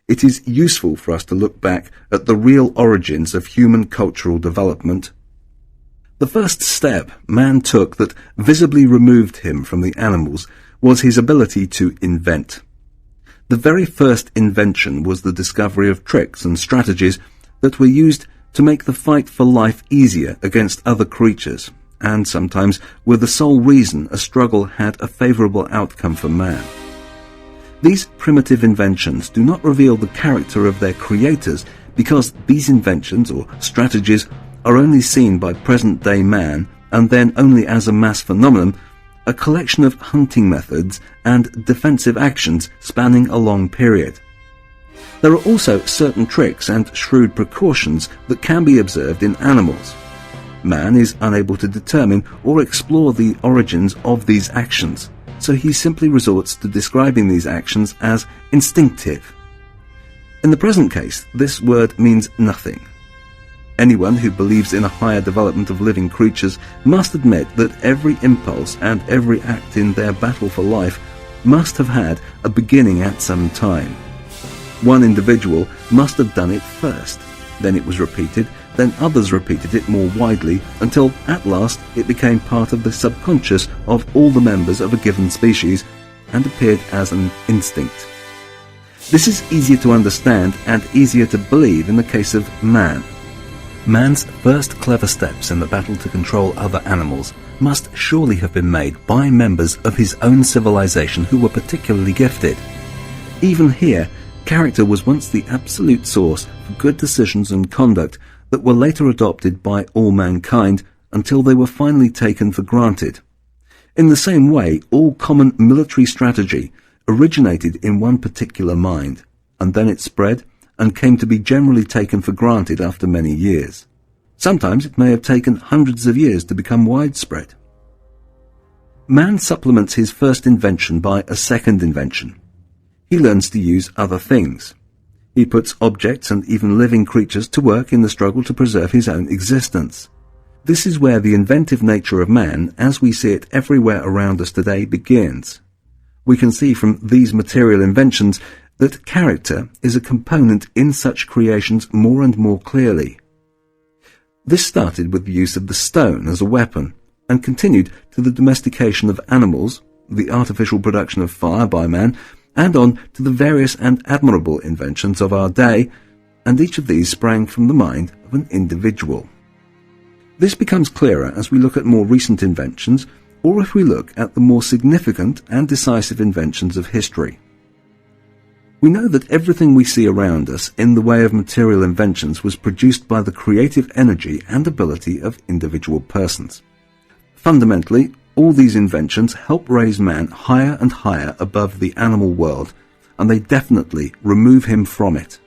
it is useful for us to look back at the real origins of human cultural development. The first step man took that visibly removed him from the animals was his ability to invent. The very first invention was the discovery of tricks and strategies that were used to make the fight for life easier against other creatures, and sometimes were the sole reason a struggle had a favorable outcome for man. These primitive inventions do not reveal the character of their creators, because these inventions or strategies are only seen by present-day man, and then only as a mass phenomenon, a collection of hunting methods and defensive actions spanning a long period. There are also certain tricks and shrewd precautions that can be observed in animals. Man is unable to determine or explore the origins of these actions, so he simply resorts to describing these actions as instinctive. In the present case, this word means nothing. Anyone who believes in a higher development of living creatures must admit that every impulse and every act in their battle for life must have had a beginning at some time. One individual must have done it first, then it was repeated, then others repeated it more widely, until at last it became part of the subconscious of all the members of a given species and appeared as an instinct. This is easier to understand and easier to believe in the case of man. Man's first clever steps in the battle to control other animals must surely have been made by members of his own civilization who were particularly gifted. Even here, character was once the absolute source for good decisions and conduct that were later adopted by all mankind until they were finally taken for granted. In the same way, all common military strategy originated in one particular mind, and then it spread and came to be generally taken for granted after many years. Sometimes it may have taken hundreds of years to become widespread. Man supplements his first invention by a second invention. He learns to use other things. He puts objects and even living creatures to work in the struggle to preserve his own existence. This is where the inventive nature of man, as we see it everywhere around us today, begins. We can see from these material inventions that character is a component in such creations more and more clearly. This started with the use of the stone as a weapon, and continued to the domestication of animals, the artificial production of fire by man, and on to the various and admirable inventions of our day, and each of these sprang from the mind of an individual. This becomes clearer as we look at more recent inventions, or if we look at the more significant and decisive inventions of history. We know that everything we see around us in the way of material inventions was produced by the creative energy and ability of individual persons. Fundamentally, all these inventions help raise man higher and higher above the animal world, and they definitely remove him from it.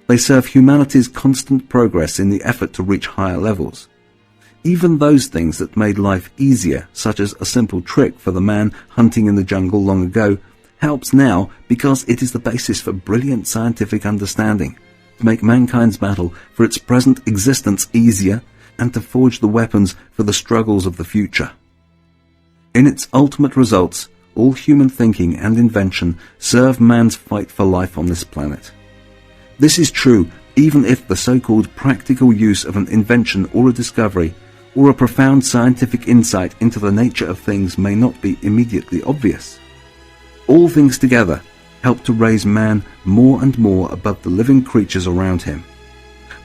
They serve humanity's constant progress in the effort to reach higher levels. Even those things that made life easier, such as a simple trick for the man hunting in the jungle long ago, helps now because it is the basis for brilliant scientific understanding, to make mankind's battle for its present existence easier and to forge the weapons for the struggles of the future. In its ultimate results, all human thinking and invention serve man's fight for life on this planet. This is true even if the so-called practical use of an invention or a discovery or a profound scientific insight into the nature of things may not be immediately obvious. All things together help to raise man more and more above the living creatures around him.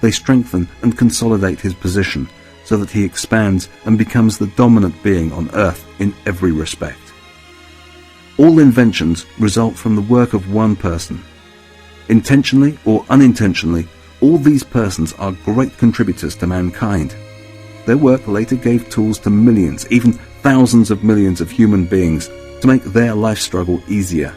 They strengthen and consolidate his position so that he expands and becomes the dominant being on earth in every respect. All inventions result from the work of one person. Intentionally or unintentionally, all these persons are great contributors to mankind. Their work later gave tools to millions, even thousands of millions of human beings to make their life struggle easier.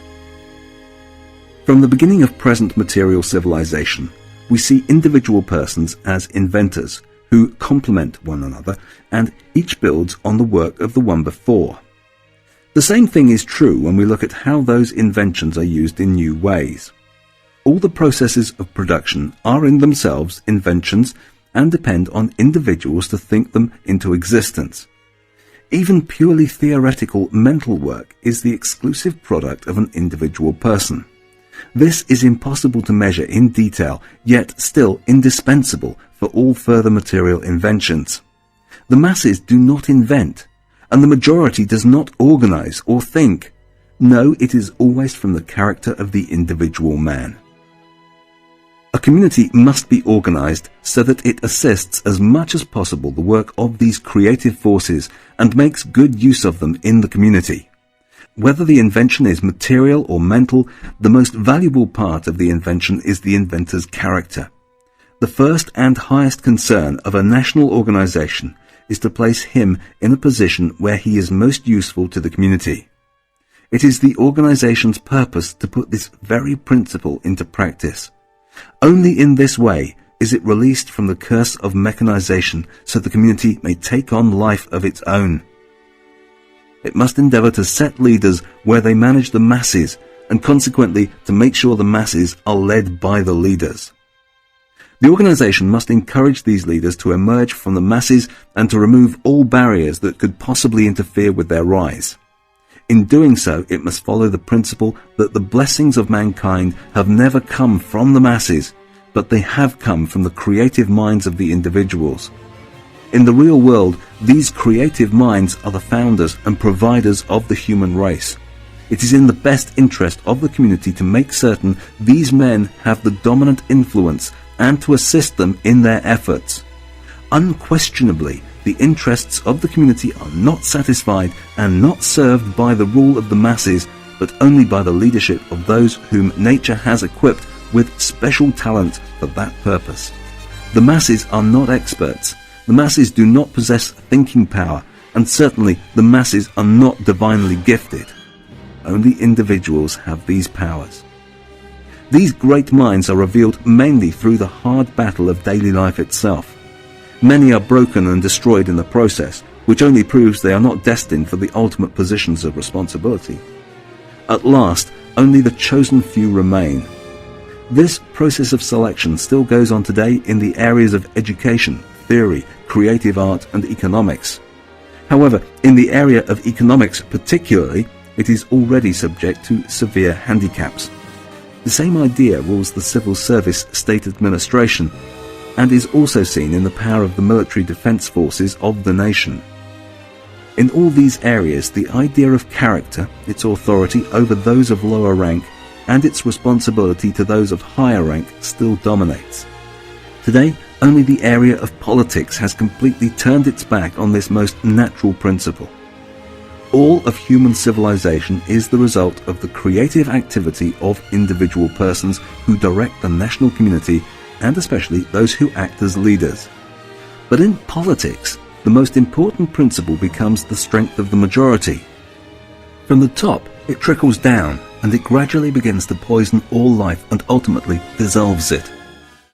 From the beginning of present material civilization, we see individual persons as inventors who complement one another, and each builds on the work of the one before. The same thing is true when we look at how those inventions are used in new ways. All the processes of production are in themselves inventions and depend on individuals to think them into existence. Even purely theoretical mental work is the exclusive product of an individual person. This is impossible to measure in detail, yet still indispensable for all further material inventions. The masses do not invent, and the majority does not organize or think. No, it is always from the character of the individual man. A community must be organized so that it assists as much as possible the work of these creative forces and makes good use of them in the community. Whether the invention is material or mental, the most valuable part of the invention is the inventor's character. The first and highest concern of a national organization is to place him in a position where he is most useful to the community. It is the organization's purpose to put this very principle into practice. Only in this way is it released from the curse of mechanization so the community may take on life of its own. It must endeavor to set leaders where they manage the masses and consequently to make sure the masses are led by the leaders. The organization must encourage these leaders to emerge from the masses and to remove all barriers that could possibly interfere with their rise. In doing so, it must follow the principle that the blessings of mankind have never come from the masses, but they have come from the creative minds of the individuals. In the real world, these creative minds are the founders and providers of the human race. It is in the best interest of the community to make certain these men have the dominant influence and to assist them in their efforts. Unquestionably, the interests of the community are not satisfied and not served by the rule of the masses, but only by the leadership of those whom nature has equipped with special talent for that purpose. The masses are not experts. The masses do not possess thinking power, and certainly the masses are not divinely gifted. Only individuals have these powers. These great minds are revealed mainly through the hard battle of daily life itself. Many are broken and destroyed in the process, which only proves they are not destined for the ultimate positions of responsibility. At last, only the chosen few remain. This process of selection still goes on today in the areas of education, theory, creative art, and economics. However, in the area of economics particularly, it is already subject to severe handicaps. The same idea rules the civil service state administration, and is also seen in the power of the military defense forces of the nation. In all these areas, the idea of character, its authority over those of lower rank, and its responsibility to those of higher rank still dominates. Today, only the area of politics has completely turned its back on this most natural principle. All of human civilization is the result of the creative activity of individual persons who direct the national community, and especially those who act as leaders. But in politics, the most important principle becomes the strength of the majority. From the top, it trickles down, and it gradually begins to poison all life and ultimately dissolves it.